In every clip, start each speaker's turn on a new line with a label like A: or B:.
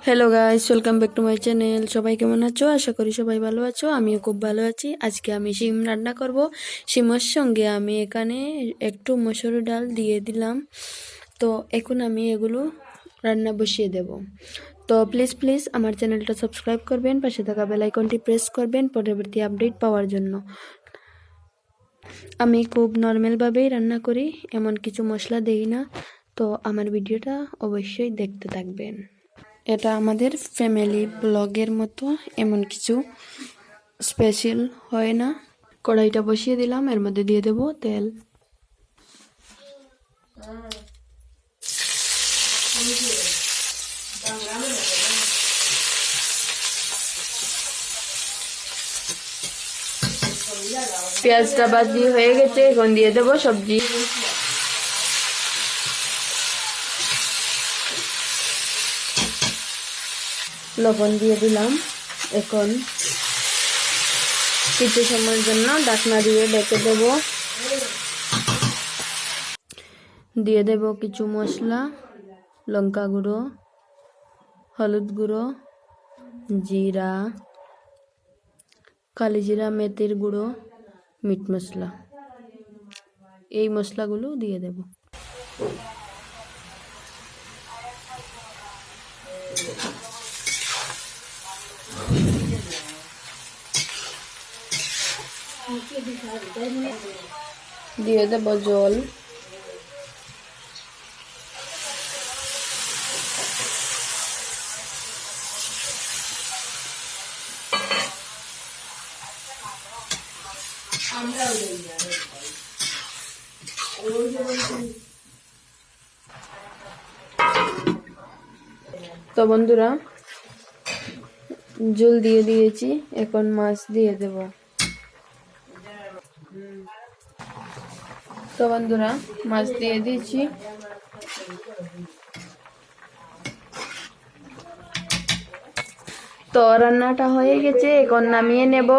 A: Hello guys, welcome back to my channel. সবাই কেমন আছো? আশা করি সবাই ভালো আছো। আমিও খুব ভালো আছি। আজকে আমি শিম রান্না করব। শিমের সঙ্গে আমি এখানে একটু মসুর ডাল দিয়ে দিলাম। তো এখন আমি এগুলো রান্না বসিয়ে দেব। তো প্লিজ আমার চ্যানেলটা সাবস্ক্রাইব করবেন, পাশে থাকা বেল আইকনটি প্রেস করবেন পরবর্তী আপডেট পাওয়ার জন্য। আমি খুব নর্মালভাবেই রান্না করি, এমন কিছু মশলা দেই না। তো আমার ভিডিওটা অবশ্যই দেখতে থাকবেন। এটা আমাদের ফ্যামিলি ব্লগের মতো, এমন কিছু স্পেশাল হয় না। কড়াইটা বসিয়ে দিলাম, এর মধ্যে দিয়ে দেব তেল। পেঁয়াজটা ভাজি হয়ে গেছে, এখন দিয়ে দেব সবজি। লবণ দিয়ে দিলাম। এখন কিছু সময়ের জন্য ঢাকনা দিয়ে ঢেকে দেব। দিয়ে দেব কিছু মশলা, লঙ্কা গুঁড়ো, হলুদ গুঁড়ো, জিরা, কালি জিরা, মেথির গুঁড়ো, মিট মশলা। এই মশলাগুলো দিয়ে দেব। দিয়ে দেব জল। তো বন্ধুরা, জল দিয়ে দিয়েছি, এখন মাছ দিয়ে দেব। তো বন্ধুরা, মাছ দিয়ে দিয়েছি। তো রান্নাটা হয়ে গেছে, এখন নামিয়ে নেব।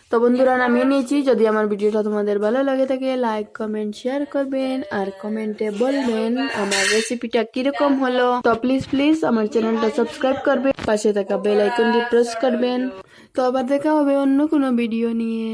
A: তো বন্ধুরা, নামিয়ে নিয়েছি। যদি আমার ভিডিওটা তোমাদের ভালো লাগে থাকে, লাইক কমেন্ট শেয়ার করবেন আর কমেন্টে বলবেন আমার রেসিপিটা কিরকম হলো। তো প্লিজ আমার চ্যানেলটা সাবস্ক্রাইব করবেন, পাশে থাকা বেল আইকনটি প্রেস করবেন। তো আবার দেখা হবে অন্য কোনো ভিডিও নিয়ে।